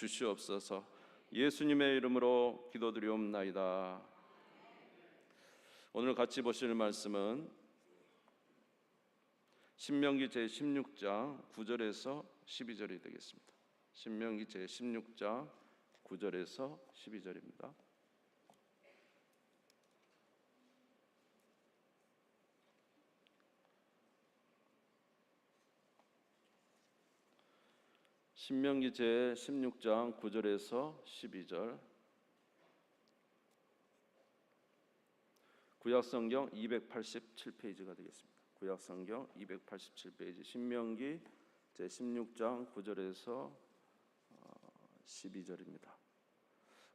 주시옵소서. 예수님의 이름으로 기도드리옵나이다. 오늘 같이 보실 말씀은 신명기 제16장 9절에서 12절이 되겠습니다. 신명기 제16장 9절에서 12절입니다. 신명기 제16장 9절에서 12절, 구약성경 287페이지가 되겠습니다. 구약성경 287페이지, 신명기 제16장 9절에서 12절입니다.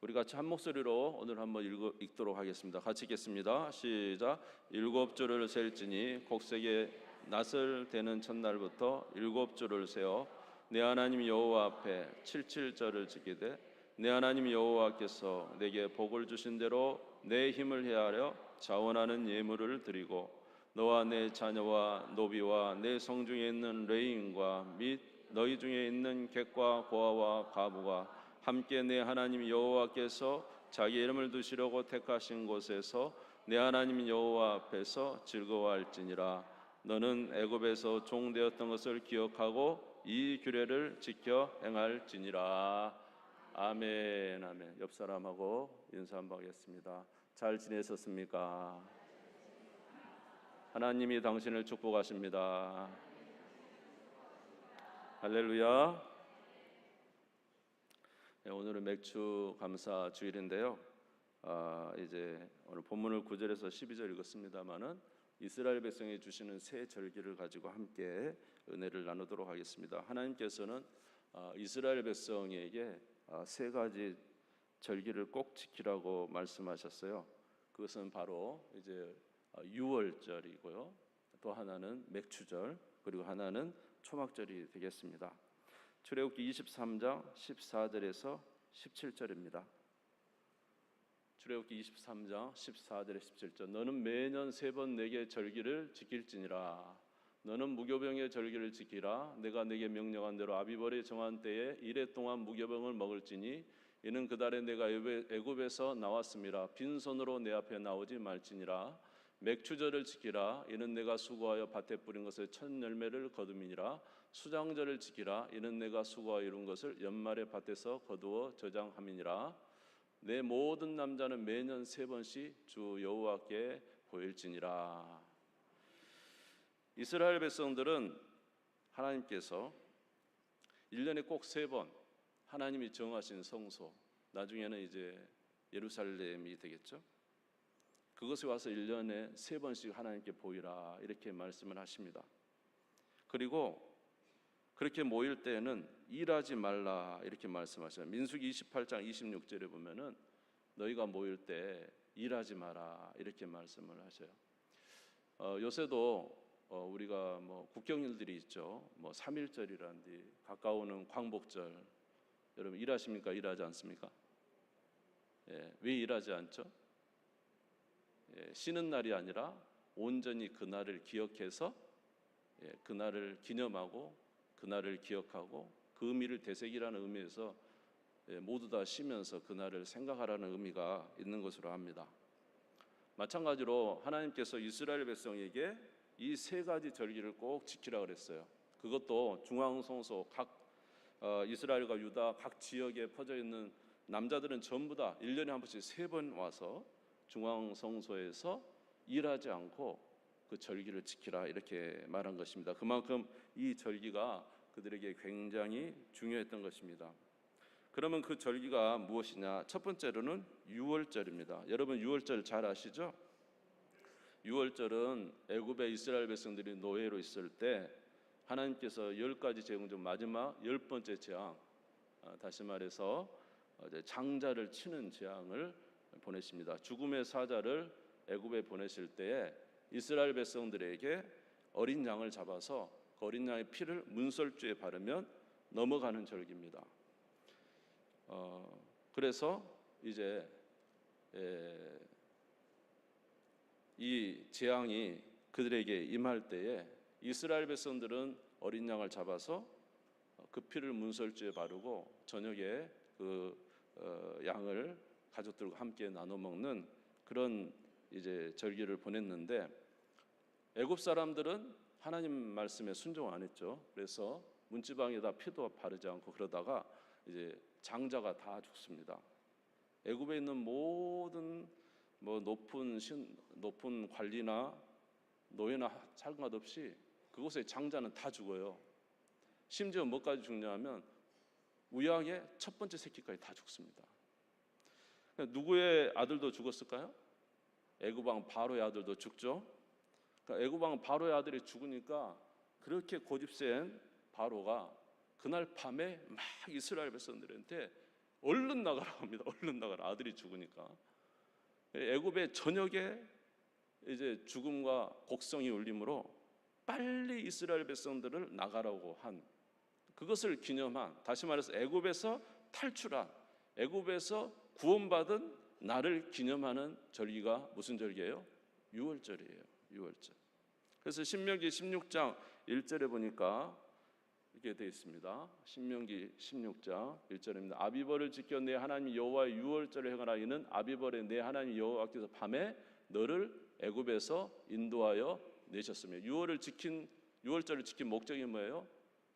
우리 같이 한 목소리로 오늘 한번 읽도록 하겠습니다. 같이 읽겠습니다. 시작. 일곱 줄을 셀지니 곡색의 낫을 대는 첫날부터 일곱 줄을 세어 내 하나님 여호와 앞에 77절을 지키되 내 하나님 여호와께서 내게 복을 주신 대로 내 힘을 헤아려 자원하는 예물을 드리고 너와 내 자녀와 노비와 내 성중에 있는 레인과 및 너희 중에 있는 객과 고아와 과부가 함께 내 하나님 여호와께서 자기 이름을 두시려고 택하신 곳에서 내 하나님 여호와 앞에서 즐거워할지니라. 너는 애굽에서 종되었던 것을 기억하고 이 규례를 지켜 행할지니라. 아멘. 아멘. 옆 사람하고 인사 한번 하겠습니다. 잘 지내셨습니까? 하나님이 당신을 축복하십니다. 할렐루야. 네, 오늘은 맥주 감사 주일인데요. 이제 오늘 본문을 9절에서 12절 읽었습니다만은 이스라엘 백성이 주시는 새 절기를 가지고 함께 은혜를 나누도록 하겠습니다. 하나님께서는 이스라엘 백성에게 세 가지 절기를 꼭 지키라고 말씀하셨어요. 그것은 바로 이제 유월절이고요. 또 하나는 맥주절, 그리고 하나는 초막절이 되겠습니다. 출애굽기 23장 14절에서 17절입니다. 출애굽기 23장 14절에 17절. 너는 매년 세 번 내게 절기를 지킬지니라. 너는 무교병의 절기를 지키라. 내가 내게 명령한 대로 아비벌이 정한 때에 이레 동안 무교병을 먹을지니 이는 그 달에 내가 애굽에서 나왔음이라. 빈손으로 내 앞에 나오지 말지니라. 맥추절을 지키라. 이는 내가 수고하여 밭에 뿌린 것의 첫 열매를 거둠이니라. 수장절을 지키라. 이는 내가 수고하여 이룬 것을 연말에 밭에서 거두어 저장함이니라. 내 모든 남자는 매년 세 번씩 주 여호와께 보일지니라. 이스라엘 백성들은 하나님께서 1년에 꼭 세 번 하나님이 정하신 성소, 나중에는 이제 예루살렘이 되겠죠. 그것에 와서 1년에 세 번씩 하나님께 보이라 이렇게 말씀을 하십니다. 그리고 그렇게 모일 때에는 일하지 말라 이렇게 말씀하셔요. 민수기 28장 26절에 보면은 너희가 모일 때 일하지 마라 이렇게 말씀을 하셔요. 요새도 우리가 뭐 국경일들이 있죠. 뭐 3.1절이라든지 가까우는 광복절. 여러분 일하십니까? 일하지 않습니까? 예, 왜 일하지 않죠? 예, 쉬는 날이 아니라 온전히 그날을 기억해서 그날을 기념하고 그날을 기억하고 그 의미를 되새기라는 의미에서 모두 다 쉬면서 그날을 생각하라는 의미가 있는 것으로 합니다. 마찬가지로 하나님께서 이스라엘 백성에게 이 세 가지 절기를 꼭 지키라 그랬어요. 그것도 중앙성소 각 이스라엘과 유다 각 지역에 퍼져 있는 남자들은 전부 다 1년에 한 번씩 세 번 와서 중앙성소에서 일하지 않고 그 절기를 지키라 이렇게 말한 것입니다. 그만큼 이 절기가 그들에게 굉장히 중요했던 것입니다. 그러면 그 절기가 무엇이냐? 첫 번째로는 유월절입니다. 여러분 유월절 잘 아시죠? 유월절은 애굽의 이스라엘 백성들이 노예로 있을 때 하나님께서 10가지 재앙 중 마지막 10번째 재앙, 다시 말해서 장자를 치는 재앙을 보내십니다. 죽음의 사자를 애굽에 보내실 때에 이스라엘 백성들에게 어린 양을 잡아서 그 어린 양의 피를 문설주에 바르면 넘어가는 절기입니다. 그래서 이제 이 재앙이 그들에게 임할 때에 이스라엘 백성들은 어린 양을 잡아서 그 피를 문설주에 바르고 저녁에 양을 가족들과 함께 나눠 먹는 그런 이제 절기를 보냈는데, 애굽 사람들은 하나님 말씀에 순종 안 했죠. 그래서 문지방에다 피도 바르지 않고 그러다가 이제 장자가 다 죽습니다. 애굽에 있는 모든 높은 관리나 노예나 상관없이 그곳의 장자는 다 죽어요. 심지어 뭐까지 죽냐면 우양의 첫 번째 새끼까지 다 죽습니다. 누구의 아들도 죽었을까요? 애굽 왕 바로의 아들도 죽죠. 그러니까 애굽 왕 바로의 아들이 죽으니까 그렇게 고집센 바로가 그날 밤에 막 이스라엘 백성들한테 얼른 나가라고 합니다. 얼른 나가라. 아들이 죽으니까. 애굽의 저녁에 이제 죽음과 곡성이 울림으로 빨리 이스라엘 백성들을 나가라고 한, 그것을 기념한, 다시 말해서 애굽에서 탈출한, 애굽에서 구원받은 날을 기념하는 절기가 무슨 절기예요? 유월절이에요. 유월절. 그래서 신명기 16장 1절에 보니까 이렇게 되어 있습니다. 신명기 16장 1절입니다. 아비벌을 지켜 내 하나님 여호와의 유월절을 행하라. 이는 아비벌에 내 하나님 여호와께서 밤에 너를 애굽에서 인도하여 내셨으며. 유월절을 지킨 목적이 뭐예요?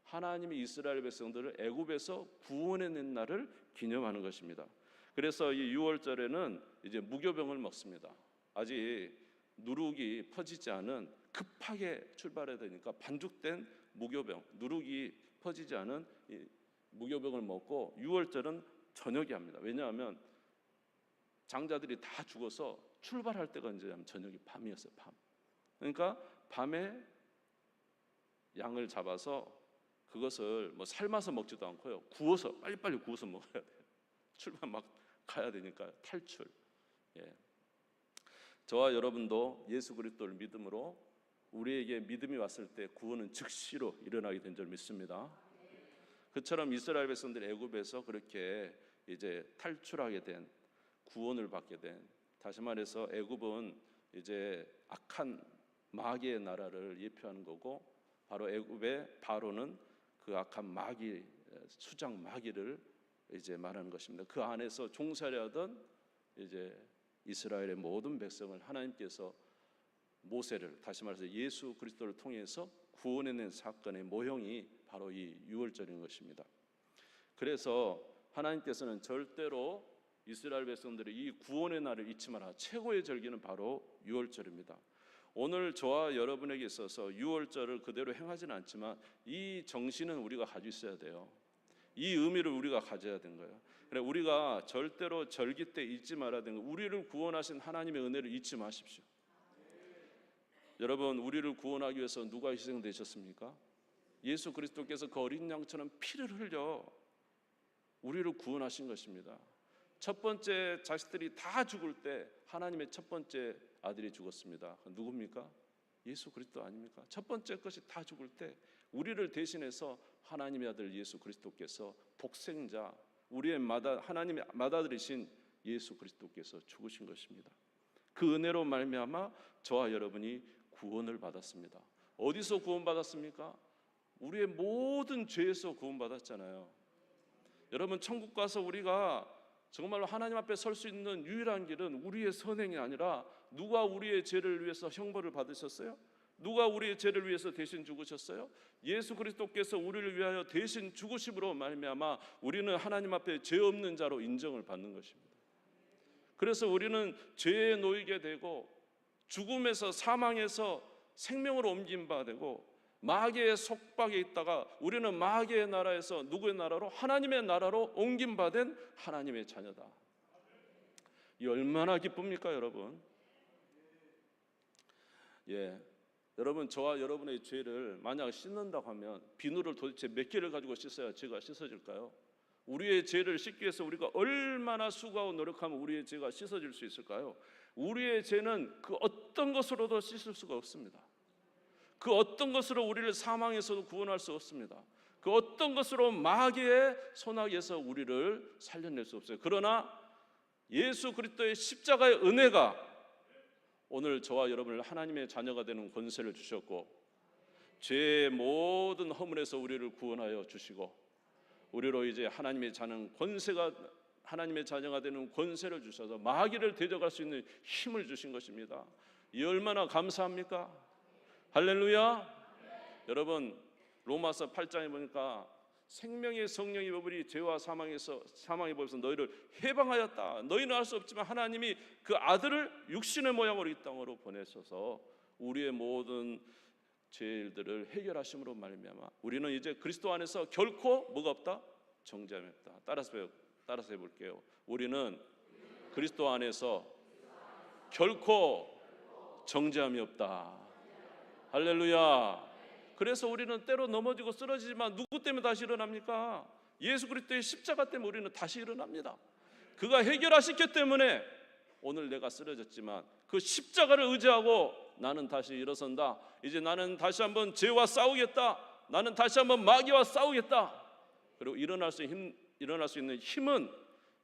하나님이 이스라엘 백성들을 애굽에서 구원해낸 날을 기념하는 것입니다. 그래서 이 유월절에는 이제 무교병을 먹습니다. 아직 누룩이 퍼지지 않은, 급하게 출발해야 되니까 반죽된 무교병, 누룩이 퍼지지 않은 이 무교병을 먹고 유월절은 저녁에 합니다. 왜냐하면 장자들이 다 죽어서 출발할 때가 언제냐면 저녁이 밤이었어요. 밤. 그러니까 밤에 양을 잡아서 그것을 삶아서 먹지도 않고요, 구워서 빨리빨리 구워서 먹어야 돼요. 출발 막 가야 되니까 탈출. 저와 여러분도 예수 그리스도를 믿음으로 우리에게 믿음이 왔을 때 구원은 즉시로 일어나게 된 줄 믿습니다. 그처럼 이스라엘 백성들이 애굽에서 그렇게 이제 탈출하게 된, 구원을 받게 된, 다시 말해서 애굽은 이제 악한 마귀의 나라를 예표하는 거고, 바로 애굽의 바로는 그 악한 마귀, 수장 마귀를 이제 말하는 것입니다. 그 안에서 종살이하던 이제 이스라엘의 모든 백성을 하나님께서 모세를, 다시 말해서 예수 그리스도를 통해서 구원해낸 사건의 모형이 바로 이 유월절인 것입니다. 그래서 하나님께서는 절대로 이스라엘 백성들의 이 구원의 날을 잊지 마라. 최고의 절기는 바로 유월절입니다. 오늘 저와 여러분에게 있어서 유월절을 그대로 행하지는 않지만 이 정신은 우리가 가지고 있어야 돼요. 이 의미를 우리가 가져야 되는 거예요. 그래, 우리가 절대로 절기 때 잊지 말아야 되는 거예요. 우리를 구원하신 하나님의 은혜를 잊지 마십시오. 여러분, 우리를 구원하기 위해서 누가 희생되셨습니까? 예수 그리스도께서 그 어린 양처럼 피를 흘려 우리를 구원하신 것입니다. 첫 번째 자식들이 다 죽을 때 하나님의 첫 번째 아들이 죽었습니다. 누굽니까? 예수 그리스도 아닙니까? 첫 번째 것이 다 죽을 때 우리를 대신해서 하나님의 아들 예수 그리스도께서, 독생자, 우리의 하나님의 맏아들이신 예수 그리스도께서 죽으신 것입니다. 그 은혜로 말미암아 저와 여러분이 구원을 받았습니다. 어디서 구원받았습니까? 우리의 모든 죄에서 구원받았잖아요. 여러분, 천국 가서 우리가 정말로 하나님 앞에 설 수 있는 유일한 길은 우리의 선행이 아니라, 누가 우리의 죄를 위해서 형벌을 받으셨어요? 누가 우리의 죄를 위해서 대신 죽으셨어요? 예수 그리스도께서 우리를 위하여 대신 죽으심으로 말미암아 우리는 하나님 앞에 죄 없는 자로 인정을 받는 것입니다. 그래서 우리는 죄에 놓이게 되고 죽음에서, 사망에서 생명으로 옮긴 바 되고, 마귀의 속박에 있다가 우리는 마귀의 나라에서 누구의 나라로? 하나님의 나라로 옮긴 바 된 하나님의 자녀다. 이 얼마나 기쁩니까, 여러분? 여러분, 저와 여러분의 죄를 만약 씻는다고 하면 비누를 도대체 몇 개를 가지고 씻어야 죄가 씻어질까요? 우리의 죄를 씻기 위해서 우리가 얼마나 수고하고 노력하면 우리의 죄가 씻어질 수 있을까요? 우리의 죄는 그 어떤 것으로도 씻을 수가 없습니다. 그 어떤 것으로 우리를 사망에서도 구원할 수 없습니다. 그 어떤 것으로 마귀의 손아귀에서 우리를 살려낼 수 없어요. 그러나 예수 그리스도의 십자가의 은혜가 오늘 저와 여러분을 하나님의 자녀가 되는 권세를 주셨고, 죄의 모든 허물에서 우리를 구원하여 주시고, 우리로 이제 하나님의 자녀가 되는 권세를 주셔서 마귀를 대적할 수 있는 힘을 주신 것입니다. 이 얼마나 감사합니까? 할렐루야. 여러분, 로마서 8장에 보니까 생명의 성령이 버블이 죄와 사망의 법에서 너희를 해방하였다. 너희는 알 수 없지만 하나님이 그 아들을 육신의 모양으로 이 땅으로 보내셔서 우리의 모든 죄들을 해결하심으로 말미암아 우리는 이제 그리스도 안에서 결코 뭐가 없다? 정죄함이 없다. 따라서 해볼게요. 우리는 그리스도 안에서 결코 정죄함이 없다. 할렐루야. 그래서 우리는 때로 넘어지고 쓰러지지만 누구 때문에 다시 일어납니까? 예수 그리스도의 십자가 때문에 우리는 다시 일어납니다. 그가 해결하셨기 때문에 오늘 내가 쓰러졌지만 그 십자가를 의지하고 나는 다시 일어선다. 이제 나는 다시 한번 죄와 싸우겠다. 나는 다시 한번 마귀와 싸우겠다. 그리고 일어날 수 있는 힘은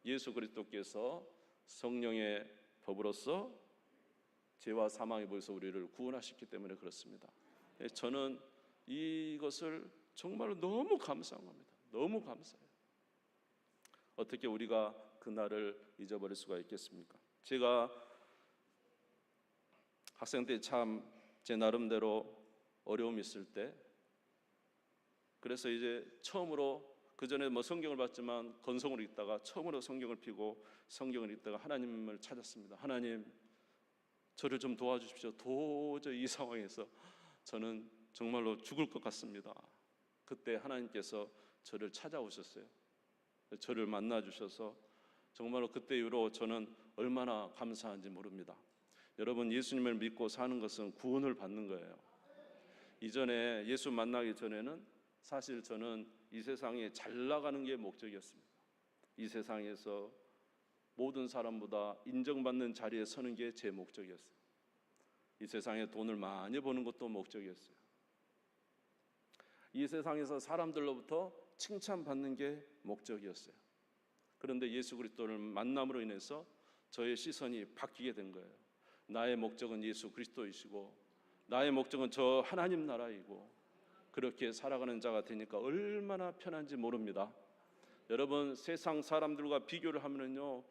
예수 그리스도께서 성령의 법으로서 죄와 사망의 법에서 우리를 구원하셨기 때문에 그렇습니다. 저는 이것을 정말로 너무 감사한 겁니다. 너무 감사해요. 어떻게 우리가 그날을 잊어버릴 수가 있겠습니까? 제가 학생 때 참 제 나름대로 어려움이 있을 때, 그래서 이제 처음으로, 그 전에 뭐 성경을 봤지만 건성으로 읽다가 처음으로 성경을 펴고 성경을 읽다가 하나님을 찾았습니다. 하나님, 저를 좀 도와주십시오. 도저히 이 상황에서 저는 정말로 죽을 것 같습니다. 그때 하나님께서 저를 찾아오셨어요. 저를 만나 주셔서 정말로 그때 이후로 저는 얼마나 감사한지 모릅니다. 여러분, 예수님을 믿고 사는 것은 구원을 받는 거예요. 이전에 예수 만나기 전에는 사실 저는 이 세상에 잘 나가는 게 목적이었습니다. 이 세상에서 모든 사람보다 인정받는 자리에 서는 게 제 목적이었어요. 이 세상에 돈을 많이 버는 것도 목적이었어요. 이 세상에서 사람들로부터 칭찬받는 게 목적이었어요. 그런데 예수 그리스도를 만남으로 인해서 저의 시선이 바뀌게 된 거예요. 나의 목적은 예수 그리스도이시고 나의 목적은 저 하나님 나라이고, 그렇게 살아가는 자가 되니까 얼마나 편한지 모릅니다. 여러분, 세상 사람들과 비교를 하면요,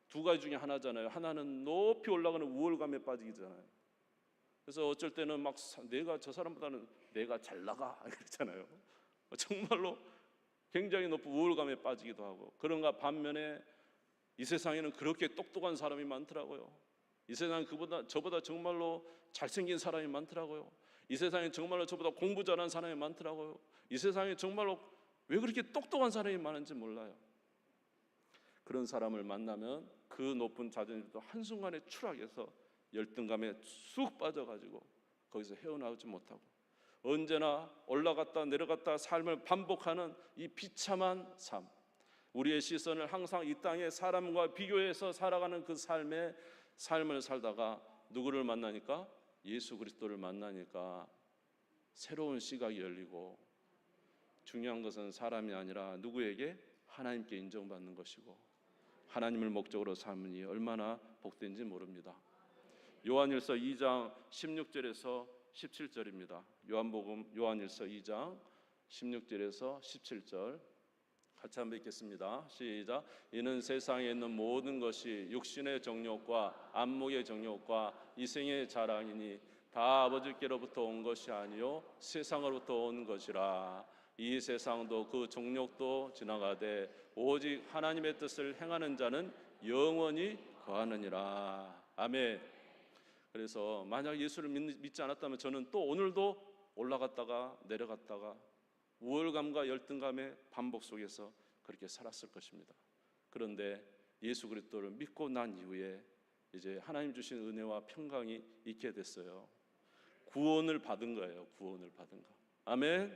두 가지 중에 하나잖아요. 하나는 높이 올라가는 우월감에 빠지잖아요. 그래서 어쩔 때는 막 내가 저 사람보다는 내가 잘 나가 그렇잖아요. 정말로 굉장히 높은 우월감에 빠지기도 하고, 그런가 반면에 이 세상에는 그렇게 똑똑한 사람이 많더라고요. 이 세상에 저보다 정말로 잘생긴 사람이 많더라고요. 이 세상에 정말로 저보다 공부 잘하는 사람이 많더라고요. 이 세상에 정말로 왜 그렇게 똑똑한 사람이 많은지 몰라요. 그런 사람을 만나면 그 높은 자존심도 한순간에 추락해서 열등감에 쑥 빠져가지고 거기서 헤어나오지 못하고 언제나 올라갔다 내려갔다 삶을 반복하는 이 비참한 삶, 우리의 시선을 항상 이 땅의 사람과 비교해서 살아가는 그 삶을 살다가 누구를 만나니까? 예수 그리스도를 만나니까 새로운 시각이 열리고, 중요한 것은 사람이 아니라 누구에게? 하나님께 인정받는 것이고, 하나님을 목적으로 삼으니 얼마나 복된지 모릅니다. 요한일서 2장 16절에서 17절입니다. 요한일서 2장 16절에서 17절 같이 한번 읽겠습니다. 시작. 이는 세상에 있는 모든 것이 육신의 정욕과 안목의 정욕과 이생의 자랑이니 다 아버지께로부터 온 것이 아니요 세상으로부터 온 것이라. 이 세상도 그 정욕도 지나가되 오직 하나님의 뜻을 행하는 자는 영원히 거하느니라. 아멘. 그래서 만약 예수를 믿지 않았다면 저는 또 오늘도 올라갔다가 내려갔다가 우월감과 열등감의 반복 속에서 그렇게 살았을 것입니다. 그런데 예수 그리스도를 믿고 난 이후에 이제 하나님 주신 은혜와 평강이 있게 됐어요. 구원을 받은 거예요. 구원을 받은 거. 아멘.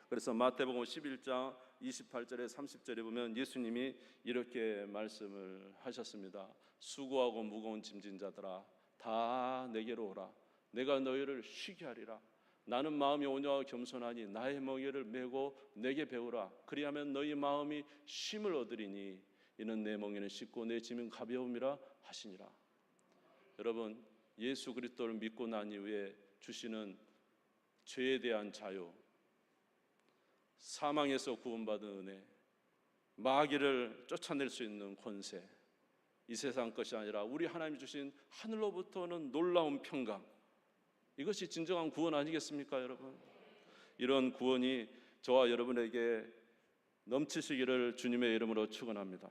그래서 마태복음 11장 28절에 30절에 보면 예수님이 이렇게 말씀을 하셨습니다. 수고하고 무거운 짐진 자들아 다 내게로 오라. 내가 너희를 쉬게 하리라. 나는 마음이 온유하고 겸손하니 나의 멍에를 메고 내게 배우라. 그리하면 너희 마음이 쉼을 얻으리니 이는 내 멍에는 쉽고 내 짐은 가벼움이라 하시니라. 여러분, 예수 그리스도를 믿고 난 이후에 주시는 죄에 대한 자유, 사망에서 구원받은 은혜, 마귀를 쫓아낼 수 있는 권세, 이 세상 것이 아니라 우리 하나님 주신 하늘로부터 오는 놀라운 평강, 이것이 진정한 구원 아니겠습니까, 여러분? 이런 구원이 저와 여러분에게 넘치시기를 주님의 이름으로 축원합니다.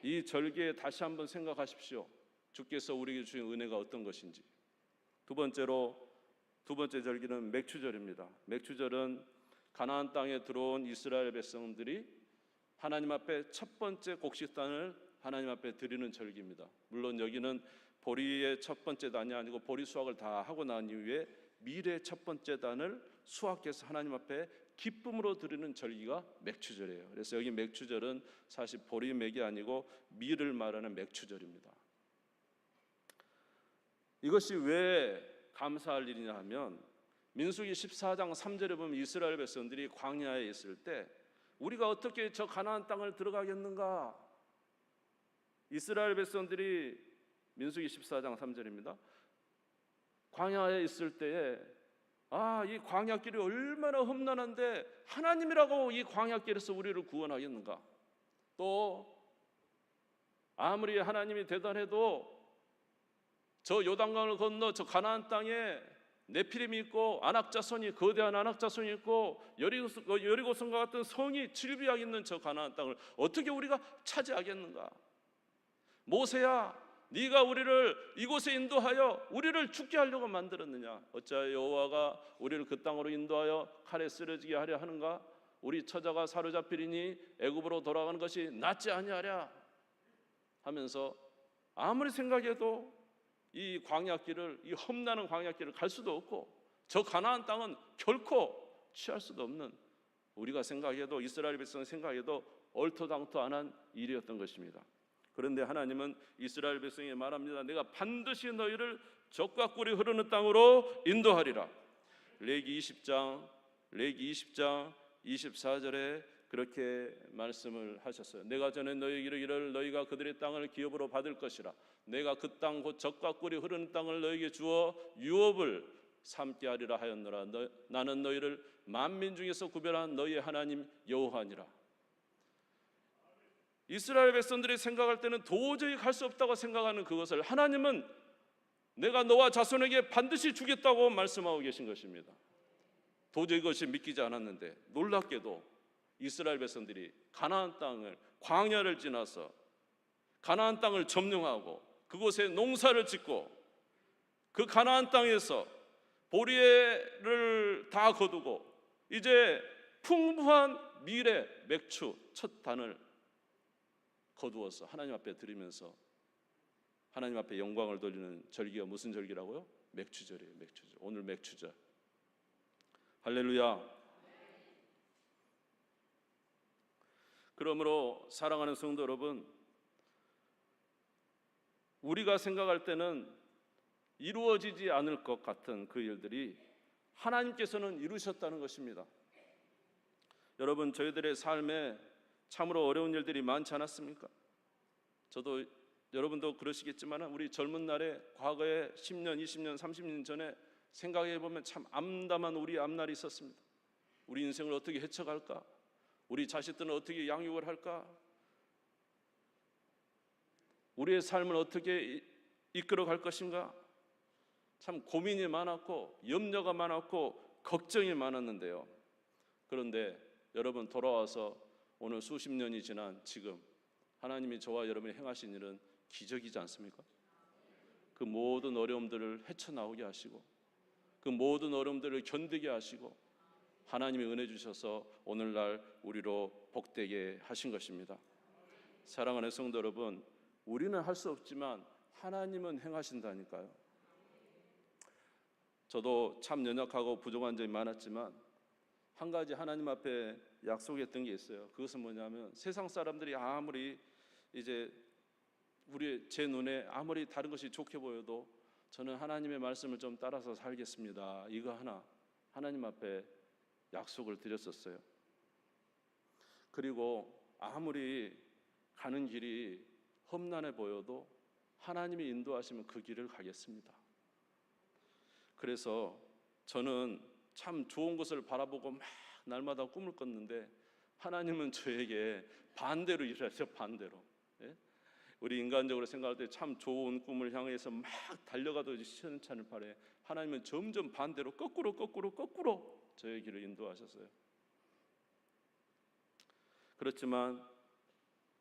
이 절기에 다시 한번 생각하십시오. 주께서 우리에게 주신 은혜가 어떤 것인지. 두 번째 절기는 맥추절입니다. 맥추절은 가나안 땅에 들어온 이스라엘 백성들이 하나님 앞에 첫 번째 곡식단을 하나님 앞에 드리는 절기입니다. 물론 여기는 보리의 첫 번째 단이 아니고 보리 수확을 다 하고 난 이후에 밀의 첫 번째 단을 수확해서 하나님 앞에 기쁨으로 드리는 절기가 맥추절이에요. 그래서 여기 맥추절은 사실 보리 맥이 아니고 밀을 말하는 맥추절입니다. 이것이 왜 감사할 일이냐 하면 민수기 14장 3절에 보면 이스라엘 백성들이 광야에 있을 때 우리가 어떻게 저 가나안 땅을 들어가겠는가? 이스라엘 백성들이 민수기 14장 3절입니다. 광야에 있을 때에 이 광야길이 얼마나 험난한데 하나님이라고 이 광야길에서 우리를 구원하겠는가? 또 아무리 하나님이 대단해도 저 요단강을 건너 저 가나안 땅에 네피림이 있고 아낙자손이 거대한 아낙자손이 있고 여리고성과 같은 성이 질비하게 있는 저 가나안 땅을 어떻게 우리가 차지하겠는가? 모세야, 네가 우리를 이곳에 인도하여 우리를 죽게 하려고 만들었느냐? 어찌하여 여호와가 우리를 그 땅으로 인도하여 칼에 쓰러지게 하려 하는가? 우리 처자가 사로잡히리니 애굽으로 돌아가는 것이 낫지 아니하랴? 하면서 아무리 생각해도 이 광야길을, 이 험난한 광야길을 갈 수도 없고 저 가나안 땅은 결코 취할 수도 없는, 우리가 생각해도, 이스라엘 백성이 생각해도 얼토당토안한 일이었던 것입니다. 그런데 하나님은 이스라엘 백성에게 말합니다. 내가 반드시 너희를 젖과 꿀이 흐르는 땅으로 인도하리라. 레위기 20장 24절에 그렇게 말씀을 하셨어요. 내가 전에 너희에게 이르기를 너희가 그들의 땅을 기업으로 받을 것이라. 내가 그 땅 곧 젖과 꿀이 흐르는 땅을 너희에게 주어 유업을 삼게 하리라 하였노라. 나는 너희를 만민 중에서 구별한 너희의 하나님 여호와니라. 이스라엘 백성들이 생각할 때는 도저히 갈 수 없다고 생각하는 그것을 하나님은 내가 너와 자손에게 반드시 주겠다고 말씀하고 계신 것입니다. 도저히 그것이 믿기지 않았는데 놀랍게도 이스라엘 백성들이 가나안 땅을, 광야를 지나서 가나안 땅을 점령하고 그곳에 농사를 짓고 그 가나안 땅에서 보리를 다 거두고 이제 풍부한 밀의 맥추 첫 단을 거두어서 하나님 앞에 드리면서 하나님 앞에 영광을 돌리는 절기가 무슨 절기라고요? 맥추절이에요. 맥추절. 오늘 맥추절. 할렐루야. 그러므로 사랑하는 성도 여러분, 우리가 생각할 때는 이루어지지 않을 것 같은 그 일들이 하나님께서는 이루셨다는 것입니다. 여러분, 저희들의 삶에 참으로 어려운 일들이 많지 않았습니까? 저도, 여러분도 그러시겠지만 우리 젊은 날에 과거에 10년, 20년, 30년 전에 생각해 보면 참 암담한 우리 앞날이 있었습니다. 우리 인생을 어떻게 헤쳐갈까? 우리 자식들은 어떻게 양육을 할까? 우리의 삶을 어떻게 이끌어 갈 것인가? 참 고민이 많았고 염려가 많았고 걱정이 많았는데요. 그런데 여러분, 돌아와서 오늘 수십 년이 지난 지금 하나님이 저와 여러분이 행하신 일은 기적이지 않습니까? 그 모든 어려움들을 헤쳐나오게 하시고 그 모든 어려움들을 견디게 하시고 하나님이 은혜 주셔서 오늘날 우리로 복되게 하신 것입니다. 사랑하는 성도 여러분, 우리는 할 수 없지만 하나님은 행하신다니까요. 저도 참 연약하고 부족한 점이 많았지만 한 가지 하나님 앞에 약속했던 게 있어요. 그것은 뭐냐면 세상 사람들이 아무리 이제 제 눈에 아무리 다른 것이 좋게 보여도 저는 하나님의 말씀을 좀 따라서 살겠습니다. 이거 하나 하나님 앞에 약속을 드렸었어요. 그리고 아무리 가는 길이 험난해 보여도 하나님이 인도하시면 그 길을 가겠습니다. 그래서 저는 참 좋은 것을 바라보고 막 날마다 꿈을 꿨는데 하나님은 저에게 반대로 일하셔. 반대로. 예? 우리 인간적으로 생각할 때 참 좋은 꿈을 향해서 막 달려가도 시원찮을 판에 하나님은 점점 반대로 거꾸로 저의 길을 인도하셨어요. 그렇지만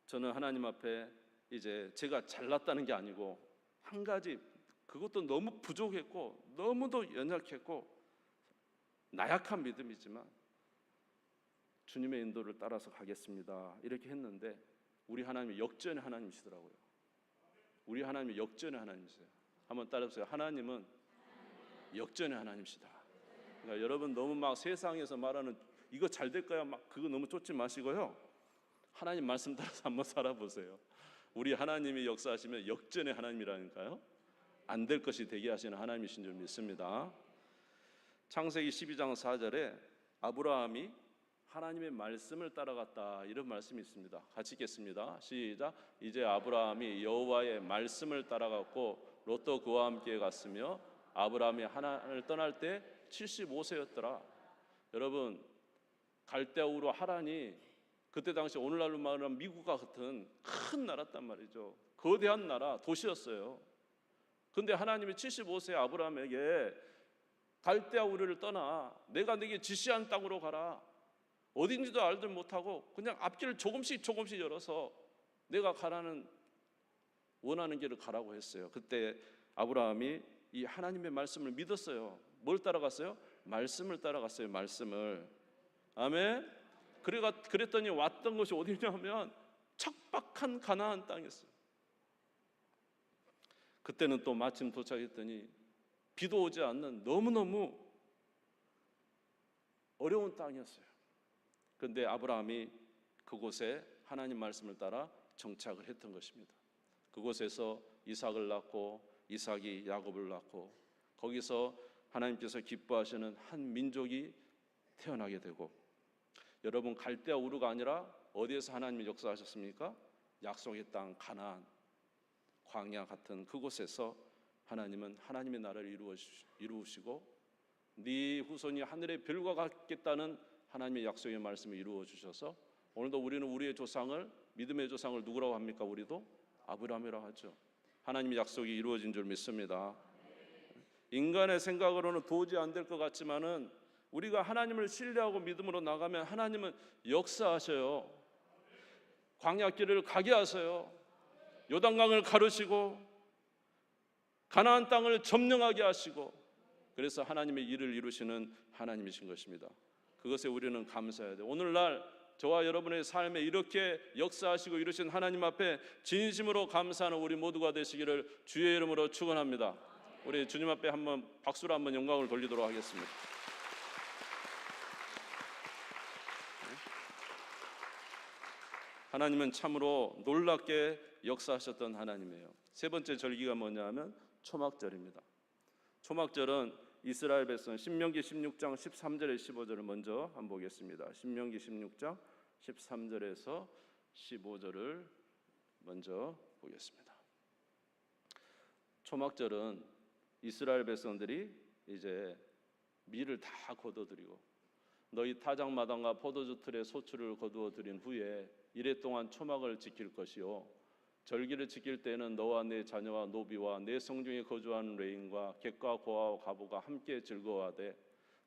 저는 하나님 앞에 이제 제가 잘났다는 게 아니고 한 가지, 그것도 너무 부족했고 너무도 연약했고 나약한 믿음이지만 주님의 인도를 따라서 가겠습니다 이렇게 했는데 우리 하나님이 역전의 하나님이시더라고요. 우리 하나님이 역전의 하나님이세요. 한번 따라해보세요. 하나님은 역전의 하나님이시다. 그러니까 여러분 너무 막 세상에서 말하는 이거 잘 될 거야 막 그거 너무 쫓지 마시고요. 하나님 말씀 따라서 한번 살아보세요. 우리 하나님이 역사하시면 역전의 하나님이라니까요. 안 될 것이 되게 하시는 하나님이신 줄 믿습니다. 창세기 12장 4절에 아브라함이 하나님의 말씀을 따라갔다 이런 말씀이 있습니다. 같이 읽겠습니다. 시작. 이제 아브라함이 여호와의 말씀을 따라갔고 롯도 그와 함께 갔으며 아브라함이 하란을 떠날 때 75세였더라. 여러분 갈대아 우르 하란이 그때 당시 오늘날로 말하면 미국과 같은 큰 나라였단 말이죠. 거대한 나라 도시였어요. 근데 하나님이 75세 아브라함에게 갈대아 우르를 떠나 내가 네게 지시한 땅으로 가라. 어딘지도 알들 못하고 그냥 앞길을 조금씩 열어서 내가 가라는 원하는 길을 가라고 했어요. 그때 아브라함이 이 하나님의 말씀을 믿었어요. 뭘 따라갔어요? 말씀을 따라갔어요. 말씀을. 아멘. 그랬더니 왔던 것이 어디냐면 척박한 가나안 땅이었어요. 그때는 또 마침 도착했더니 비도 오지 않는 너무너무 어려운 땅이었어요. 그런데 아브라함이 그곳에 하나님 말씀을 따라 정착을 했던 것입니다. 그곳에서 이삭을 낳고 이삭이 야곱을 낳고 거기서 하나님께서 기뻐하시는 한 민족이 태어나게 되고, 여러분 갈대아 우르가 아니라 어디에서 하나님이 역사하셨습니까? 약속의 땅 가나안 광야 같은 그곳에서 하나님은 하나님의 나라를 이루시고 네 후손이 하늘의 별과 같겠다는 하나님의 약속의 말씀을 이루어 주셔서 오늘도 우리는 우리의 조상을, 믿음의 조상을 누구라고 합니까? 우리도 아브라함이라고 하죠. 하나님의 약속이 이루어진 줄 믿습니다. 인간의 생각으로는 도저히 안 될 것 같지만은 우리가 하나님을 신뢰하고 믿음으로 나가면 하나님은 역사하셔요. 광야길을 가게 하세요. 요단강을 가르시고 가나안 땅을 점령하게 하시고, 그래서 하나님의 일을 이루시는 하나님이신 것입니다. 그것에 우리는 감사해야 돼요. 오늘날 저와 여러분의 삶에 이렇게 역사하시고 이루신 하나님 앞에 진심으로 감사하는 우리 모두가 되시기를 주의 이름으로 축원합니다. 우리 주님 앞에 한번 박수로 한번 영광을 돌리도록 하겠습니다. 하나님은 참으로 놀랍게 역사하셨던 하나님이에요. 세 번째 절기가 뭐냐면 초막절입니다. 초막절은 이스라엘 백성 신명기 16장 13절에 15절을 먼저 한번 보겠습니다. 신명기 16장 13절에서 15절을 먼저 보겠습니다. 초막절은 이스라엘 백성들이 이제 밀을 다 거둬들이고 너희 타작마당과 포도주 틀에 소출을 거두어 들인 후에 이래 동안 초막을 지킬 것이요 절기를 지킬 때에는 너와 내 자녀와 노비와 내 성중에 거주하는 레인과 객과 고아와 가보가 함께 즐거워하되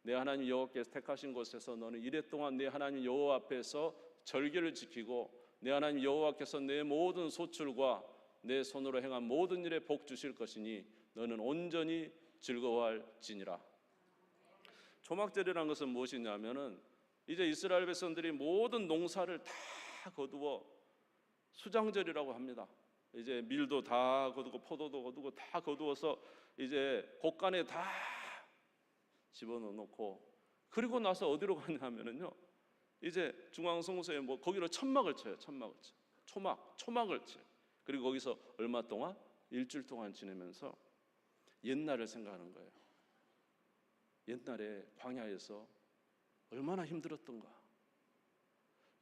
내 하나님 여호와께서 택하신 곳에서 너는 이래 동안 내 하나님 여호와 앞에서 절기를 지키고 내 하나님 여호와께서 내 모든 소출과 내 손으로 행한 모든 일에 복 주실 것이니 너는 온전히 즐거워할지니라. 초막절이라는 것은 무엇이냐면은 이제 이스라엘 백성들이 모든 농사를 다 거두어 수장절이라고 합니다. 이제 밀도 다 거두고 포도도 거두고 다 거두어서 이제 곳간에 다 집어넣고, 그리고 나서 어디로 가냐면은요 이제 중앙성소에 뭐 거기로 천막을 쳐요. 초막을 쳐요. 그리고 거기서 얼마 동안? 일주일 동안 지내면서 옛날을 생각하는 거예요. 옛날에 광야에서 얼마나 힘들었던가.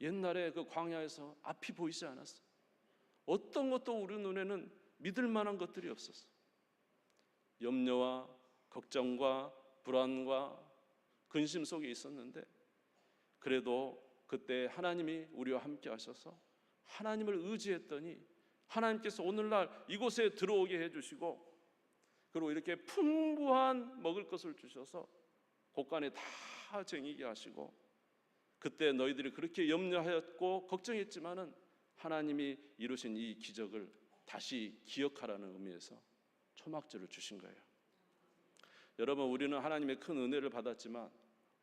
옛날에 그 광야에서 앞이 보이지 않았어. 어떤 것도 우리 눈에는 믿을 만한 것들이 없었어. 염려와 걱정과 불안과 근심 속에 있었는데 그래도 그때 하나님이 우리와 함께 하셔서 하나님을 의지했더니 하나님께서 오늘날 이곳에 들어오게 해주시고, 그리고 이렇게 풍부한 먹을 것을 주셔서 곳간에 다 쟁이게 하시고, 그때 너희들이 그렇게 염려하였고 걱정했지만은 하나님이 이루신 이 기적을 다시 기억하라는 의미에서 초막절을 주신 거예요. 여러분, 우리는 하나님의 큰 은혜를 받았지만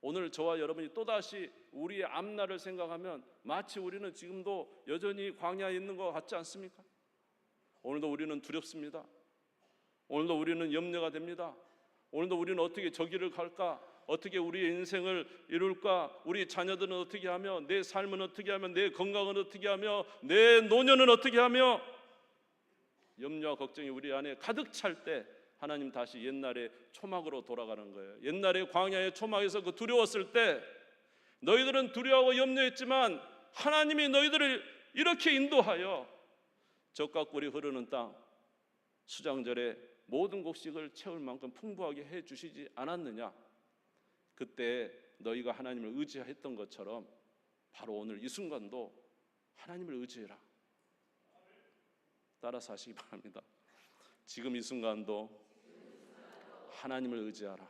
오늘 저와 여러분이 또다시 우리의 앞날을 생각하면 마치 우리는 지금도 여전히 광야에 있는 것 같지 않습니까? 오늘도 우리는 두렵습니다. 오늘도 우리는 염려가 됩니다. 오늘도 우리는 어떻게 저 길을 갈까? 어떻게 우리의 인생을 이룰까? 우리 자녀들은 어떻게 하며, 내 삶은 어떻게 하며, 내 건강은 어떻게 하며, 내 노년은 어떻게 하며, 염려와 걱정이 우리 안에 가득 찰 때 하나님 다시 옛날의 초막으로 돌아가는 거예요. 옛날에 광야의 초막에서 그 두려웠을 때 너희들은 두려워하고 염려했지만 하나님이 너희들을 이렇게 인도하여 적과 꿀이 흐르는 땅, 수장절에 모든 곡식을 채울 만큼 풍부하게 해주시지 않았느냐? 그때 너희가 하나님을 의지했던 것처럼 바로 오늘 이 순간도 하나님을 의지해라. 따라서 하시기 바랍니다. 지금 이 순간도 하나님을 의지하라.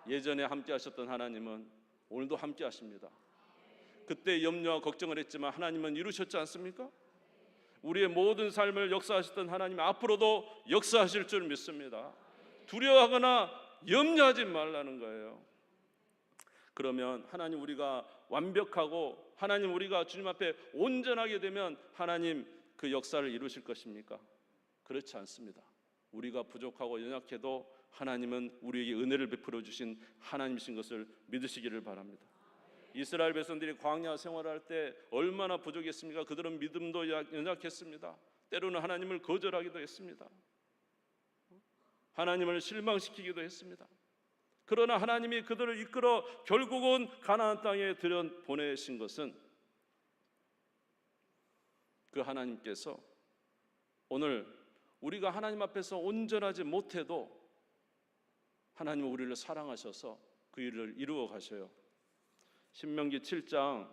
예전에 함께 하셨던 하나님은 오늘도 함께 하십니다. 그때 염려와 걱정을 했지만 하나님은 이루셨지 않습니까? 우리의 모든 삶을 역사하셨던 하나님 앞으로도 역사하실 줄 믿습니다. 두려워하거나 염려하지 말라는 거예요. 그러면 하나님 우리가 완벽하고 하나님 우리가 주님 앞에 온전하게 되면 하나님 그 역사를 이루실 것입니까? 그렇지 않습니다. 우리가 부족하고 연약해도 하나님은 우리에게 은혜를 베풀어 주신 하나님이신 것을 믿으시기를 바랍니다. 이스라엘 백성들이 광야 생활할 때 얼마나 부족했습니까? 그들은 믿음도 연약했습니다. 때로는 하나님을 거절하기도 했습니다. 하나님을 실망시키기도 했습니다. 그러나 하나님이 그들을 이끌어 결국은 가나안 땅에 들여보내신 것은 그 하나님께서 오늘 우리가 하나님 앞에서 온전하지 못해도 하나님은 우리를 사랑하셔서 그 일을 이루어 가셔요. 신명기 7장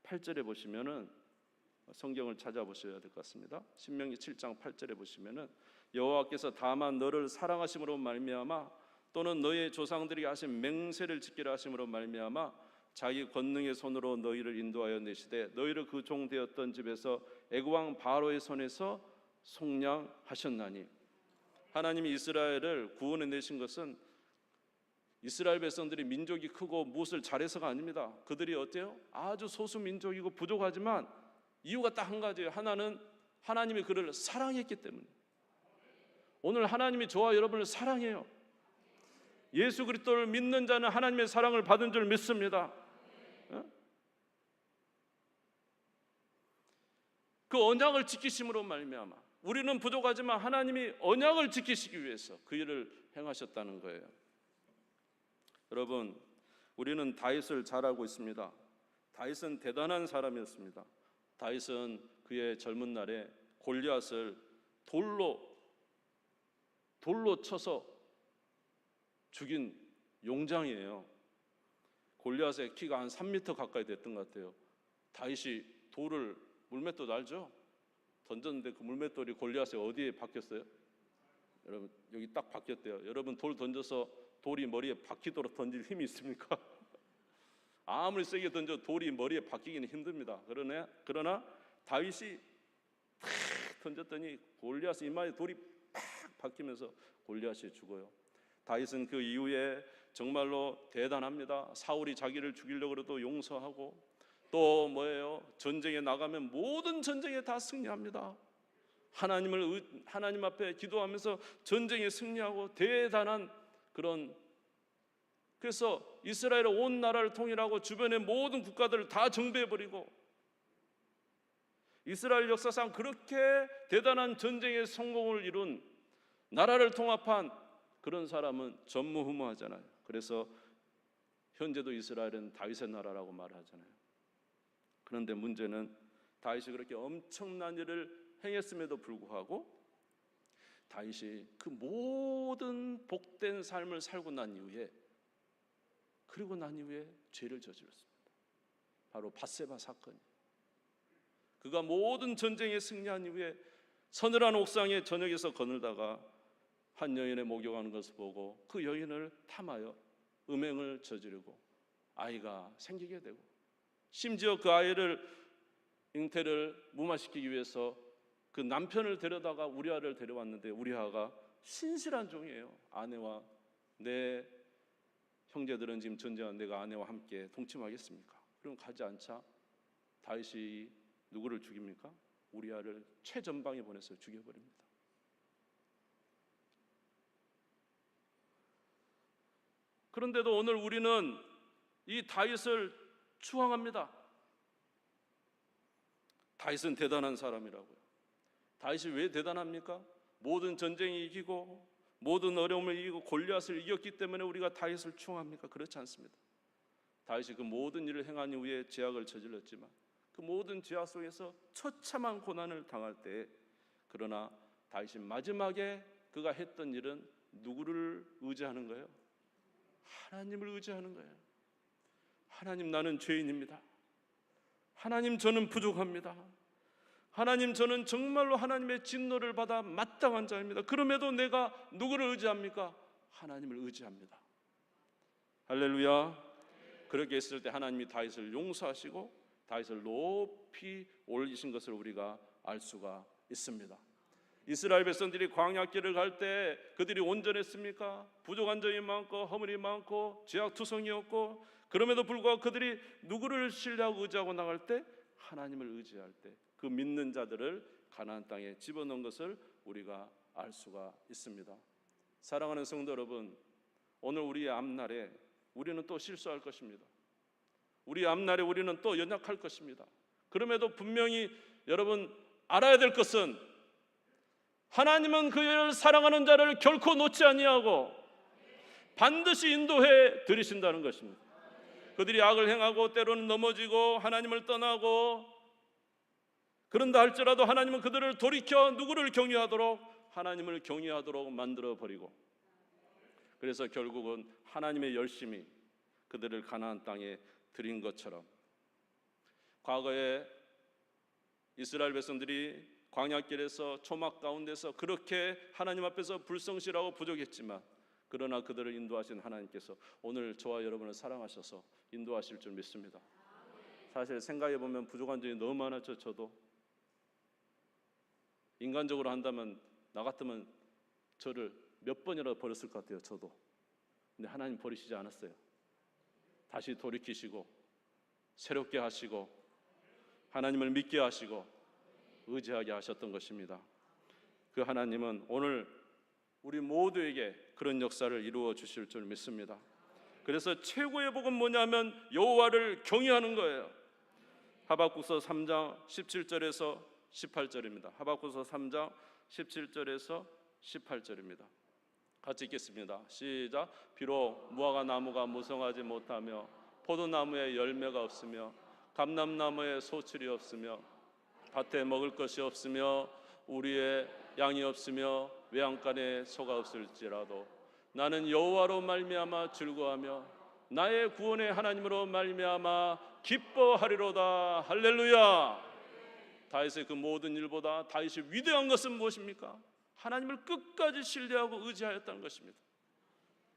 8절에 보시면은 성경을 찾아보셔야 될 것 같습니다. 신명기 7장 8절에 보시면은 여호와께서 다만 너를 사랑하심으로 말미암아 또는 너의 조상들이 하신 맹세를 지키라 하심으로 말미암아 자기 권능의 손으로 너희를 인도하여 내시되 너희를 그 종 되었던 집에서 애굽 왕 바로의 손에서 속량하셨나니. 하나님이 이스라엘을 구원해 내신 것은 이스라엘 백성들이 민족이 크고 무엇을 잘해서가 아닙니다. 그들이 어때요? 아주 소수 민족이고 부족하지만 이유가 딱 한 가지예요. 하나는 하나님이 그를 사랑했기 때문에. 오늘 하나님이 저와 여러분을 사랑해요. 예수 그리스도를 믿는 자는 하나님의 사랑을 받은 줄 믿습니다. 그 언약을 지키심으로 말미암아 우리는 부족하지만 하나님이 언약을 지키시기 위해서 그 일을 행하셨다는 거예요. 여러분, 우리는 다윗을 잘 알고 있습니다. 다윗은 대단한 사람이었습니다. 다윗은 그의 젊은 날에 골리앗을 돌로 쳐서 죽인 용장이에요. 골리앗의 키가 한 3m 가까이 됐던 것 같아요. 다윗이 돌을, 물맷돌 알죠? 던졌는데 그 물맷돌이 골리앗의 어디에 박혔어요? 여러분, 여기 딱 박혔대요. 여러분, 돌 던져서 돌이 머리에 박히도록 던질 힘이 있습니까? 아무리 세게 던져 돌이 머리에 박히기는 힘듭니다. 그러나 다윗이 탁 던졌더니 골리앗의 이마에 돌이 팍 박히면서 골리앗이 죽어요. 다윗은 그 이후에 정말로 대단합니다. 사울이 자기를 죽이려고 해도 용서하고 또 뭐예요? 전쟁에 나가면 모든 전쟁에 다 승리합니다. 하나님 앞에 기도하면서 전쟁에 승리하고 대단한 그런, 그래서 이스라엘의 온 나라를 통일하고 주변의 모든 국가들을 다 정배해버리고 이스라엘 역사상 그렇게 대단한 전쟁의 성공을 이룬, 나라를 통합한 그런 사람은 전무후무하잖아요. 그래서 현재도 이스라엘은 다윗의 나라라고 말하잖아요. 그런데 문제는 다윗이 그렇게 엄청난 일을 행했음에도 불구하고 다윗이 그 모든 복된 삶을 살고 난 이후에 그리고 난 이후에 죄를 저질렀습니다. 바로 밧세바 사건이. 그가 모든 전쟁에 승리한 이후에 서늘한 옥상에 저녁에서 거늘다가 한 여인의 목욕하는 것을 보고 그 여인을 탐하여 음행을 저지르고 아이가 생기게 되고, 심지어 그 아이를 잉태를 무마시키기 위해서 그 남편을 데려다가 우리아를 데려왔는데 우리아가 신실한 종이에요. 아내와 내 형제들은 지금 전쟁한 내가 아내와 함께 동침하겠습니까? 그럼 가지 않자 다윗이 누구를 죽입니까? 우리아를 최전방에 보내서 죽여버립니다. 그런데도 오늘 우리는 이 다윗을 추앙합니다. 다윗은 대단한 사람이라고요. 다윗이 왜 대단합니까? 모든 전쟁이 이기고 모든 어려움을 이기고 골리앗을 이겼기 때문에 우리가 다윗을 추앙합니까? 그렇지 않습니다. 다윗이 그 모든 일을 행한 이후에 죄악을 저질렀지만 그 모든 죄악 속에서 처참한 고난을 당할 때, 그러나 다윗이 마지막에 그가 했던 일은 누구를 의지하는 거예요? 하나님을 의지하는 거예요. 하나님, 나는 죄인입니다. 하나님, 저는 부족합니다. 하나님, 저는 정말로 하나님의 진노를 받아 마땅한 자입니다. 그럼에도 내가 누구를 의지합니까? 하나님을 의지합니다. 할렐루야. 그렇게 했을 때 하나님이 다윗을 용서하시고 다윗을 높이 올리신 것을 우리가 알 수가 있습니다. 이스라엘 백성들이 광야길을 갈 때 그들이 온전했습니까? 부족한 점이 많고 허물이 많고 죄악투성이었고, 그럼에도 불구하고 그들이 누구를 신뢰하고 의지하고 나갈 때? 하나님을 의지할 때 그 믿는 자들을 가나안 땅에 집어넣은 것을 우리가 알 수가 있습니다. 사랑하는 성도 여러분, 오늘 우리의 앞날에 우리는 또 실수할 것입니다. 우리 앞날에 우리는 또 연약할 것입니다. 그럼에도 분명히 여러분 알아야 될 것은, 하나님은 그를 사랑하는 자를 결코 놓지 아니하고 반드시 인도해 드리신다는 것입니다. 그들이 악을 행하고 때로는 넘어지고 하나님을 떠나고 그런다 할지라도 하나님은 그들을 돌이켜 누구를 경외하도록? 하나님을 경외하도록 만들어버리고, 그래서 결국은 하나님의 열심히 그들을 가나안 땅에 드린 것처럼, 과거에 이스라엘 백성들이 광야길에서 초막 가운데서 그렇게 하나님 앞에서 불성실하고 부족했지만, 그러나 그들을 인도하신 하나님께서 오늘 저와 여러분을 사랑하셔서 인도하실 줄 믿습니다. 사실 생각해 보면 부족한 점이 너무 많았죠. 저도 인간적으로 한다면 나 같으면 저를 몇 번이라도 버렸을 것 같아요. 저도. 근데 하나님 버리시지 않았어요. 다시 돌이키시고 새롭게 하시고 하나님을 믿게 하시고 의지하게 하셨던 것입니다. 그 하나님은 오늘 우리 모두에게 그런 역사를 이루어 주실 줄 믿습니다. 그래서 최고의 복은 뭐냐면 여호와를 경외하는 거예요. 하박국서 3장 17절에서 18절입니다. 하박국서 3장 17절에서 18절입니다. 같이 읽겠습니다. 시작. 비록 무화과 나무가 무성하지 못하며 포도나무에 열매가 없으며 감람나무에 소출이 없으며 밭에 먹을 것이 없으며 우리의 양이 없으며 외양간에 소가 없을지라도 나는 여호와로 말미암아 즐거워하며 나의 구원의 하나님으로 말미암아 기뻐하리로다. 할렐루야. 다윗의 그 모든 일보다 다윗이 위대한 것은 무엇입니까? 하나님을 끝까지 신뢰하고 의지하였다는 것입니다.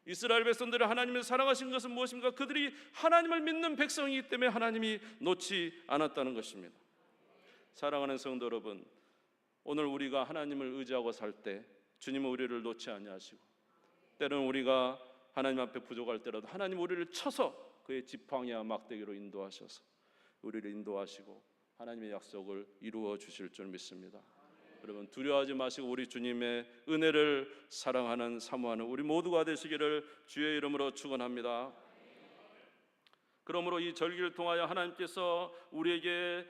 이스라엘 백성들이 하나님을 사랑하신 것은 무엇입니까? 그들이 하나님을 믿는 백성이기 때문에 하나님이 놓지 않았다는 것입니다. 사랑하는 성도 여러분, 오늘 우리가 하나님을 의지하고 살 때 주님은 우리를 놓지 아니하시고, 때로는 우리가 하나님 앞에 부족할 때라도 하나님 우리를 쳐서 그의 지팡이와 막대기로 인도하셔서 우리를 인도하시고 하나님의 약속을 이루어 주실 줄 믿습니다. 여러분 두려워하지 마시고 우리 주님의 은혜를 사랑하는 사모하는 우리 모두가 되시기를 주의 이름으로 축원합니다. 그러므로 이 절기를 통하여 하나님께서 우리에게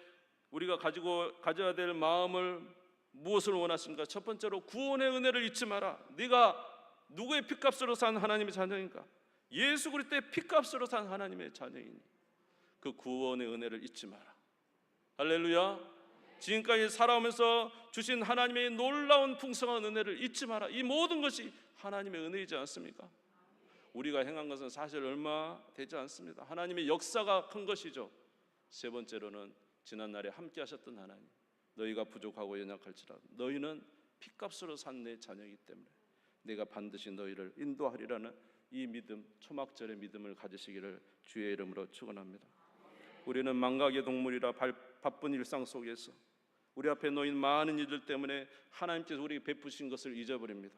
우리가 가져야 될 마음을 무엇을 원하십니까? 첫 번째로 구원의 은혜를 잊지 마라. 네가 누구의 피값으로 산 하나님의 자녀인가? 예수 그리스도의 피값으로 산 하나님의 자녀이니 그 구원의 은혜를 잊지 마라. 할렐루야. 지금까지 살아오면서 주신 하나님의 놀라운 풍성한 은혜를 잊지 마라. 이 모든 것이 하나님의 은혜이지 않습니까? 우리가 행한 것은 사실 얼마 되지 않습니다. 하나님의 역사가 큰 것이죠. 세 번째로는 지난날에 함께 하셨던 하나님, 너희가 부족하고 연약할지라도 너희는 핏값으로 산 내 자녀이기 때문에 내가 반드시 너희를 인도하리라는 이 믿음, 초막절의 믿음을 가지시기를 주의 이름으로 축원합니다. 우리는 망각의 동물이라 바쁜 일상 속에서 우리 앞에 놓인 많은 일들 때문에 하나님께서 우리에게 베푸신 것을 잊어버립니다.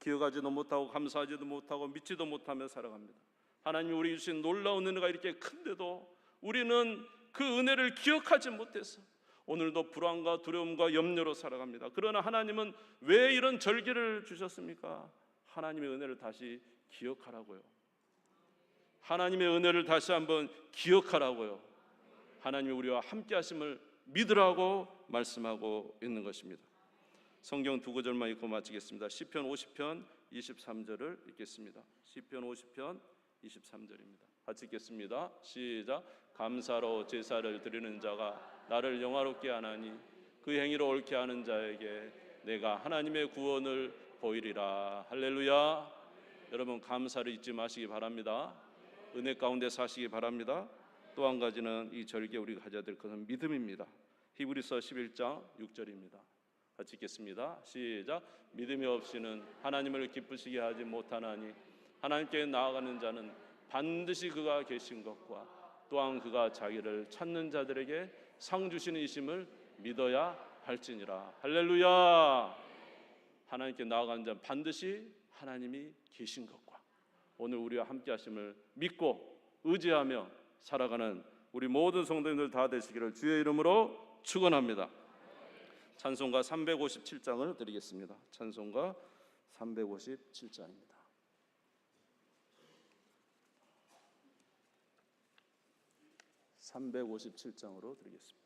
기억하지도 못하고 감사하지도 못하고 믿지도 못하며 살아갑니다. 하나님이 우리 주신 놀라운 은혜가 이렇게 큰데도 우리는 그 은혜를 기억하지 못해서 오늘도 불안과 두려움과 염려로 살아갑니다. 그러나 하나님은 왜 이런 절기를 주셨습니까? 하나님의 은혜를 다시 기억하라고요. 하나님의 은혜를 다시 한번 기억하라고요. 하나님이 우리와 함께 하심을 믿으라고 말씀하고 있는 것입니다. 성경 두 구절만 읽고 마치겠습니다. 시편 50편 23절을 읽겠습니다. 시편 50편 23절입니다. 같이 읽겠습니다. 시작. 감사로 제사를 드리는 자가 나를 영화롭게 하나니 그 행위로 옳게 하는 자에게 내가 하나님의 구원을 보이리라. 할렐루야. 여러분 감사를 잊지 마시기 바랍니다. 은혜 가운데 사시기 바랍니다. 또 한 가지는 이 절기에 우리가 가져야 될 것은 믿음입니다. 히브리서 11장 6절입니다. 같이 읽겠습니다. 시작. 믿음이 없이는 하나님을 기쁘시게 하지 못하나니 하나님께 나아가는 자는 반드시 그가 계신 것과 또한 그가 자기를 찾는 자들에게 상 주시는 이심을 믿어야 할지니라. 할렐루야. 하나님께 나아가는 자는 반드시 하나님이 계신 것과 오늘 우리와 함께 하심을 믿고 의지하며 살아가는 우리 모든 성도님들 다 되시기를 주의 이름으로 축원합니다. 찬송가 357장을 드리겠습니다. 찬송가 357장입니다. 357장으로 드리겠습니다.